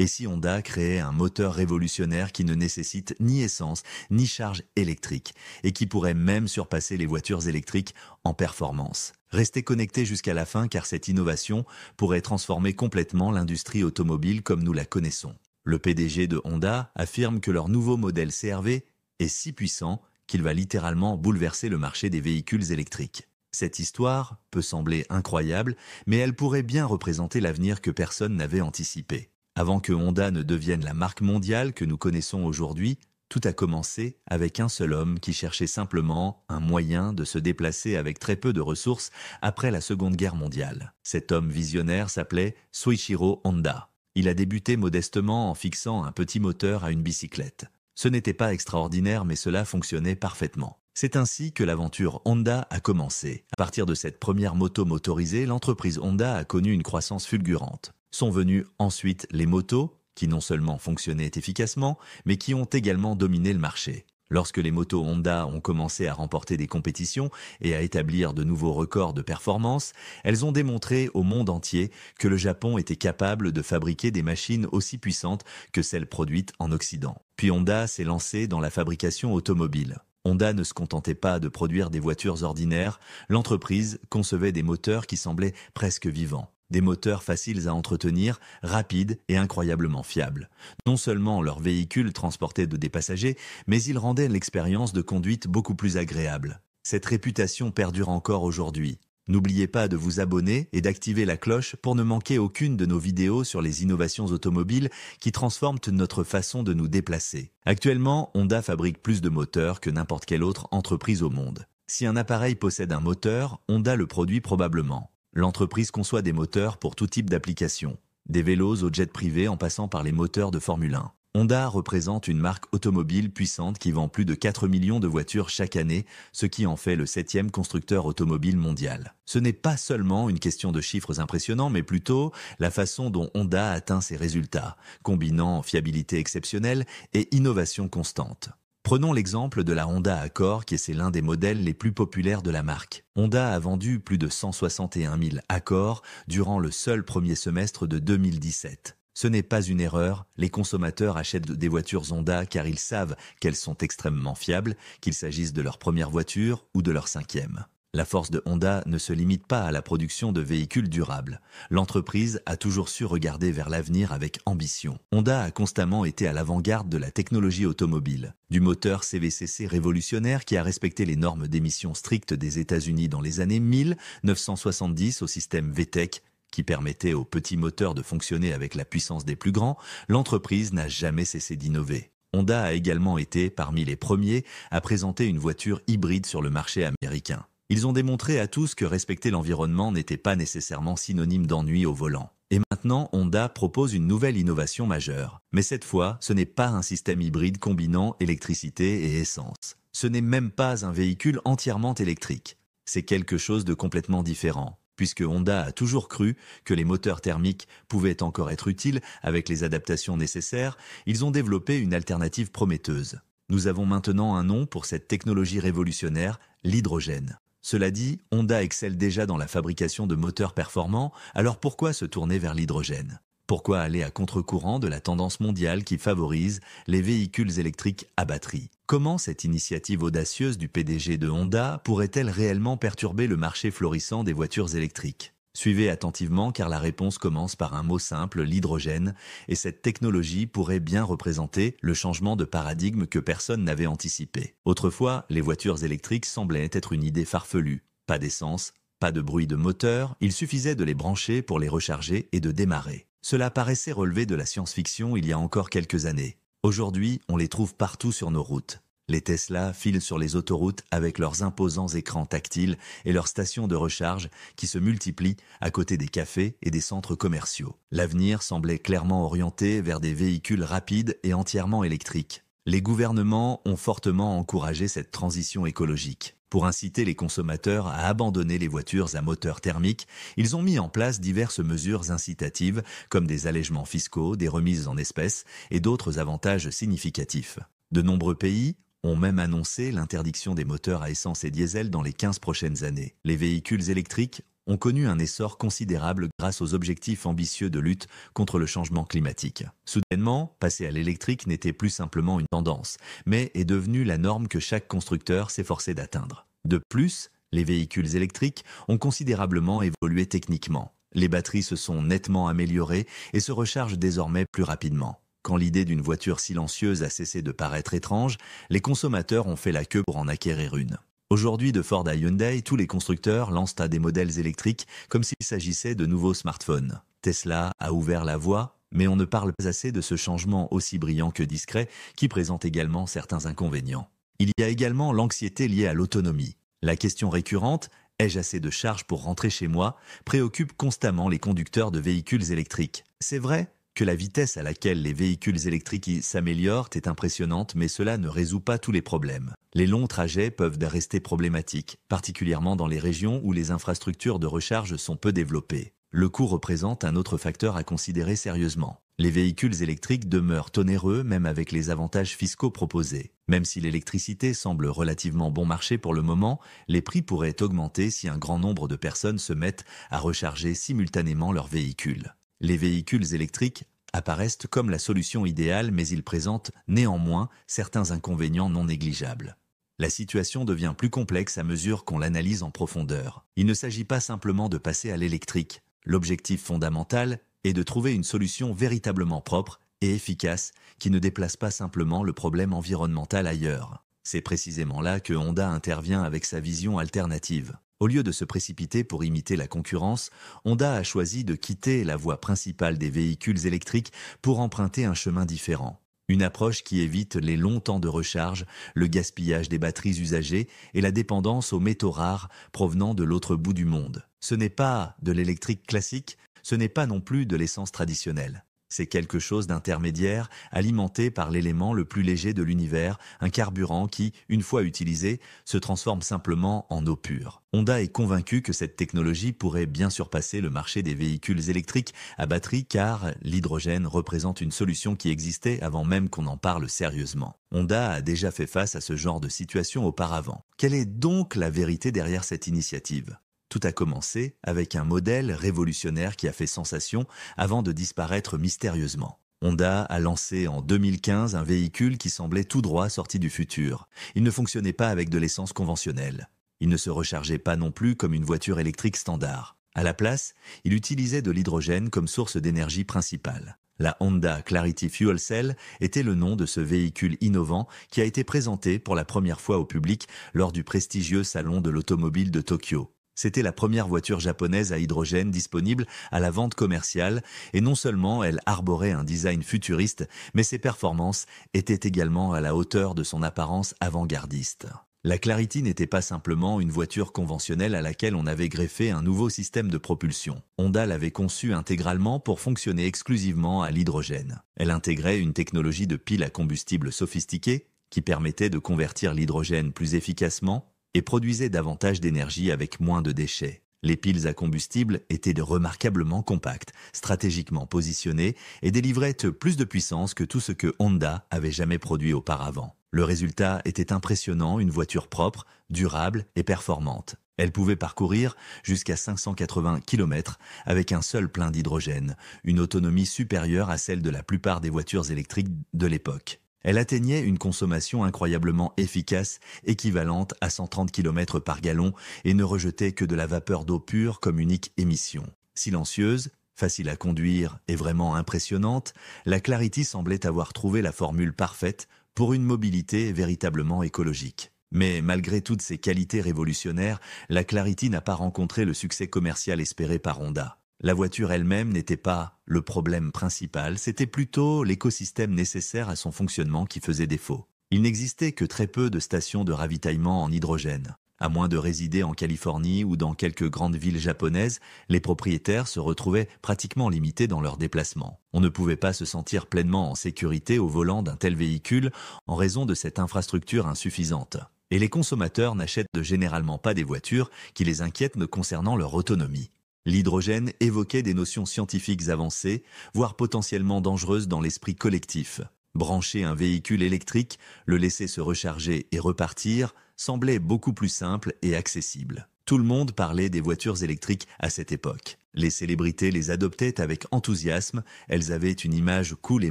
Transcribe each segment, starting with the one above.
Et si Honda créait un moteur révolutionnaire qui ne nécessite ni essence, ni charge électrique, et qui pourrait même surpasser les voitures électriques en performance? Restez connectés jusqu'à la fin car cette innovation pourrait transformer complètement l'industrie automobile comme nous la connaissons. Le PDG de Honda affirme que leur nouveau modèle CR-V est si puissant qu'il va littéralement bouleverser le marché des véhicules électriques. Cette histoire peut sembler incroyable, mais elle pourrait bien représenter l'avenir que personne n'avait anticipé. Avant que Honda ne devienne la marque mondiale que nous connaissons aujourd'hui, tout a commencé avec un seul homme qui cherchait simplement un moyen de se déplacer avec très peu de ressources après la Seconde Guerre mondiale. Cet homme visionnaire s'appelait Soichiro Honda. Il a débuté modestement en fixant un petit moteur à une bicyclette. Ce n'était pas extraordinaire, mais cela fonctionnait parfaitement. C'est ainsi que l'aventure Honda a commencé. À partir de cette première moto motorisée, l'entreprise Honda a connu une croissance fulgurante. Sont venues ensuite les motos, qui non seulement fonctionnaient efficacement, mais qui ont également dominé le marché. Lorsque les motos Honda ont commencé à remporter des compétitions et à établir de nouveaux records de performance, elles ont démontré au monde entier que le Japon était capable de fabriquer des machines aussi puissantes que celles produites en Occident. Puis Honda s'est lancé dans la fabrication automobile. Honda ne se contentait pas de produire des voitures ordinaires, l'entreprise concevait des moteurs qui semblaient presque vivants. Des moteurs faciles à entretenir, rapides et incroyablement fiables. Non seulement leurs véhicules transportaient des passagers, mais ils rendaient l'expérience de conduite beaucoup plus agréable. Cette réputation perdure encore aujourd'hui. N'oubliez pas de vous abonner et d'activer la cloche pour ne manquer aucune de nos vidéos sur les innovations automobiles qui transforment notre façon de nous déplacer. Actuellement, Honda fabrique plus de moteurs que n'importe quelle autre entreprise au monde. Si un appareil possède un moteur, Honda le produit probablement. L'entreprise conçoit des moteurs pour tout type d'applications, des vélos aux jets privés en passant par les moteurs de Formule 1. Honda représente une marque automobile puissante qui vend plus de 4 millions de voitures chaque année, ce qui en fait le 7e constructeur automobile mondial. Ce n'est pas seulement une question de chiffres impressionnants, mais plutôt la façon dont Honda atteint ses résultats, combinant fiabilité exceptionnelle et innovation constante. Prenons l'exemple de la Honda Accord qui est l'un des modèles les plus populaires de la marque. Honda a vendu plus de 161 000 Accord durant le seul premier semestre de 2017. Ce n'est pas une erreur, les consommateurs achètent des voitures Honda car ils savent qu'elles sont extrêmement fiables, qu'il s'agisse de leur première voiture ou de leur 5e. La force de Honda ne se limite pas à la production de véhicules durables. L'entreprise a toujours su regarder vers l'avenir avec ambition. Honda a constamment été à l'avant-garde de la technologie automobile. Du moteur CVCC révolutionnaire qui a respecté les normes d'émissions strictes des États-Unis dans les années 1970 au système VTEC, qui permettait aux petits moteurs de fonctionner avec la puissance des plus grands, l'entreprise n'a jamais cessé d'innover. Honda a également été parmi les premiers à présenter une voiture hybride sur le marché américain. Ils ont démontré à tous que respecter l'environnement n'était pas nécessairement synonyme d'ennui au volant. Et maintenant, Honda propose une nouvelle innovation majeure. Mais cette fois, ce n'est pas un système hybride combinant électricité et essence. Ce n'est même pas un véhicule entièrement électrique. C'est quelque chose de complètement différent. Puisque Honda a toujours cru que les moteurs thermiques pouvaient encore être utiles avec les adaptations nécessaires, ils ont développé une alternative prometteuse. Nous avons maintenant un nom pour cette technologie révolutionnaire, l'hydrogène. Cela dit, Honda excelle déjà dans la fabrication de moteurs performants, alors pourquoi se tourner vers l'hydrogène ? Pourquoi aller à contre-courant de la tendance mondiale qui favorise les véhicules électriques à batterie ? Comment cette initiative audacieuse du PDG de Honda pourrait-elle réellement perturber le marché florissant des voitures électriques ? Suivez attentivement car la réponse commence par un mot simple, l'hydrogène, et cette technologie pourrait bien représenter le changement de paradigme que personne n'avait anticipé. Autrefois, les voitures électriques semblaient être une idée farfelue. Pas d'essence, pas de bruit de moteur, il suffisait de les brancher pour les recharger et de démarrer. Cela paraissait relever de la science-fiction il y a encore quelques années. Aujourd'hui, on les trouve partout sur nos routes. Les Tesla filent sur les autoroutes avec leurs imposants écrans tactiles et leurs stations de recharge qui se multiplient à côté des cafés et des centres commerciaux. L'avenir semblait clairement orienté vers des véhicules rapides et entièrement électriques. Les gouvernements ont fortement encouragé cette transition écologique. Pour inciter les consommateurs à abandonner les voitures à moteur thermique, ils ont mis en place diverses mesures incitatives comme des allègements fiscaux, des remises en espèces et d'autres avantages significatifs. De nombreux pays ont même annoncé l'interdiction des moteurs à essence et diesel dans les 15 prochaines années. Les véhicules électriques ont connu un essor considérable grâce aux objectifs ambitieux de lutte contre le changement climatique. Soudainement, passer à l'électrique n'était plus simplement une tendance, mais est devenu la norme que chaque constructeur s'efforçait d'atteindre. De plus, les véhicules électriques ont considérablement évolué techniquement. Les batteries se sont nettement améliorées et se rechargent désormais plus rapidement. Quand l'idée d'une voiture silencieuse a cessé de paraître étrange, les consommateurs ont fait la queue pour en acquérir une. Aujourd'hui, de Ford à Hyundai, tous les constructeurs lancent des modèles électriques comme s'il s'agissait de nouveaux smartphones. Tesla a ouvert la voie, mais on ne parle pas assez de ce changement aussi brillant que discret qui présente également certains inconvénients. Il y a également l'anxiété liée à l'autonomie. La question récurrente « ai-je assez de charge pour rentrer chez moi ?» préoccupe constamment les conducteurs de véhicules électriques. C'est vrai que la vitesse à laquelle les véhicules électriques s'améliorent est impressionnante, mais cela ne résout pas tous les problèmes. Les longs trajets peuvent rester problématiques, particulièrement dans les régions où les infrastructures de recharge sont peu développées. Le coût représente un autre facteur à considérer sérieusement. Les véhicules électriques demeurent onéreux même avec les avantages fiscaux proposés. Même si l'électricité semble relativement bon marché pour le moment, les prix pourraient augmenter si un grand nombre de personnes se mettent à recharger simultanément leurs véhicules. Les véhicules électriques apparaissent comme la solution idéale, mais ils présentent néanmoins certains inconvénients non négligeables. La situation devient plus complexe à mesure qu'on l'analyse en profondeur. Il ne s'agit pas simplement de passer à l'électrique. L'objectif fondamental est de trouver une solution véritablement propre et efficace qui ne déplace pas simplement le problème environnemental ailleurs. C'est précisément là que Honda intervient avec sa vision alternative. Au lieu de se précipiter pour imiter la concurrence, Honda a choisi de quitter la voie principale des véhicules électriques pour emprunter un chemin différent. Une approche qui évite les longs temps de recharge, le gaspillage des batteries usagées et la dépendance aux métaux rares provenant de l'autre bout du monde. Ce n'est pas de l'électrique classique, ce n'est pas non plus de l'essence traditionnelle. C'est quelque chose d'intermédiaire, alimenté par l'élément le plus léger de l'univers, un carburant qui, une fois utilisé, se transforme simplement en eau pure. Honda est convaincu que cette technologie pourrait bien surpasser le marché des véhicules électriques à batterie car l'hydrogène représente une solution qui existait avant même qu'on en parle sérieusement. Honda a déjà fait face à ce genre de situation auparavant. Quelle est donc la vérité derrière cette initiative ? Tout a commencé avec un modèle révolutionnaire qui a fait sensation avant de disparaître mystérieusement. Honda a lancé en 2015 un véhicule qui semblait tout droit sorti du futur. Il ne fonctionnait pas avec de l'essence conventionnelle. Il ne se rechargeait pas non plus comme une voiture électrique standard. À la place, il utilisait de l'hydrogène comme source d'énergie principale. La Honda Clarity Fuel Cell était le nom de ce véhicule innovant qui a été présenté pour la première fois au public lors du prestigieux salon de l'automobile de Tokyo. C'était la première voiture japonaise à hydrogène disponible à la vente commerciale et non seulement elle arborait un design futuriste, mais ses performances étaient également à la hauteur de son apparence avant-gardiste. La Clarity n'était pas simplement une voiture conventionnelle à laquelle on avait greffé un nouveau système de propulsion. Honda l'avait conçue intégralement pour fonctionner exclusivement à l'hydrogène. Elle intégrait une technologie de pile à combustible sophistiquée qui permettait de convertir l'hydrogène plus efficacement et produisait davantage d'énergie avec moins de déchets. Les piles à combustible étaient remarquablement compactes, stratégiquement positionnées et délivraient plus de puissance que tout ce que Honda avait jamais produit auparavant. Le résultat était impressionnant, une voiture propre, durable et performante. Elle pouvait parcourir jusqu'à 580 km avec un seul plein d'hydrogène, une autonomie supérieure à celle de la plupart des voitures électriques de l'époque. Elle atteignait une consommation incroyablement efficace, équivalente à 130 km par gallon et ne rejetait que de la vapeur d'eau pure comme unique émission. Silencieuse, facile à conduire et vraiment impressionnante, la Clarity semblait avoir trouvé la formule parfaite pour une mobilité véritablement écologique. Mais malgré toutes ces qualités révolutionnaires, la Clarity n'a pas rencontré le succès commercial espéré par Honda. La voiture elle-même n'était pas le problème principal, c'était plutôt l'écosystème nécessaire à son fonctionnement qui faisait défaut. Il n'existait que très peu de stations de ravitaillement en hydrogène. À moins de résider en Californie ou dans quelques grandes villes japonaises, les propriétaires se retrouvaient pratiquement limités dans leurs déplacements. On ne pouvait pas se sentir pleinement en sécurité au volant d'un tel véhicule en raison de cette infrastructure insuffisante. Et les consommateurs n'achètent généralement pas des voitures qui les inquiètent concernant leur autonomie. L'hydrogène évoquait des notions scientifiques avancées, voire potentiellement dangereuses dans l'esprit collectif. Brancher un véhicule électrique, le laisser se recharger et repartir, semblait beaucoup plus simple et accessible. Tout le monde parlait des voitures électriques à cette époque. Les célébrités les adoptaient avec enthousiasme, elles avaient une image cool et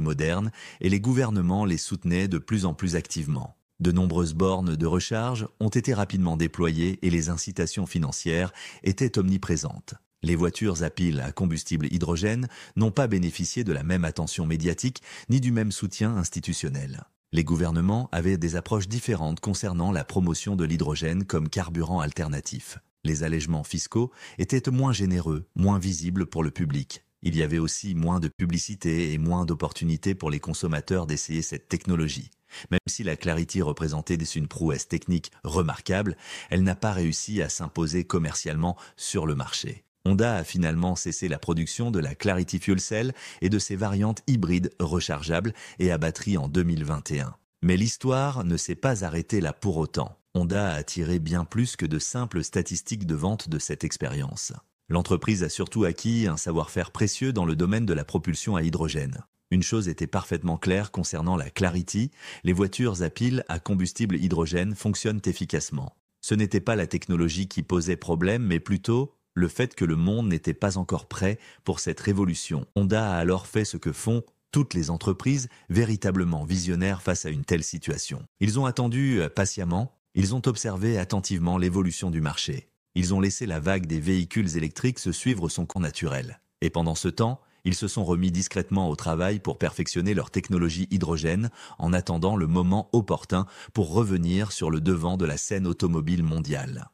moderne, et les gouvernements les soutenaient de plus en plus activement. De nombreuses bornes de recharge ont été rapidement déployées et les incitations financières étaient omniprésentes. Les voitures à pile à combustible hydrogène n'ont pas bénéficié de la même attention médiatique ni du même soutien institutionnel. Les gouvernements avaient des approches différentes concernant la promotion de l'hydrogène comme carburant alternatif. Les allègements fiscaux étaient moins généreux, moins visibles pour le public. Il y avait aussi moins de publicité et moins d'opportunités pour les consommateurs d'essayer cette technologie. Même si la Clarity représentait une prouesse technique remarquable, elle n'a pas réussi à s'imposer commercialement sur le marché. Honda a finalement cessé la production de la Clarity Fuel Cell et de ses variantes hybrides rechargeables et à batterie en 2021. Mais l'histoire ne s'est pas arrêtée là pour autant. Honda a tiré bien plus que de simples statistiques de vente de cette expérience. L'entreprise a surtout acquis un savoir-faire précieux dans le domaine de la propulsion à hydrogène. Une chose était parfaitement claire concernant la Clarity, les voitures à pile à combustible hydrogène fonctionnent efficacement. Ce n'était pas la technologie qui posait problème, mais plutôt le fait que le monde n'était pas encore prêt pour cette révolution. Honda a alors fait ce que font toutes les entreprises véritablement visionnaires face à une telle situation. Ils ont attendu patiemment, ils ont observé attentivement l'évolution du marché. Ils ont laissé la vague des véhicules électriques se suivre son cours naturel. Et pendant ce temps, ils se sont remis discrètement au travail pour perfectionner leur technologie hydrogène en attendant le moment opportun pour revenir sur le devant de la scène automobile mondiale.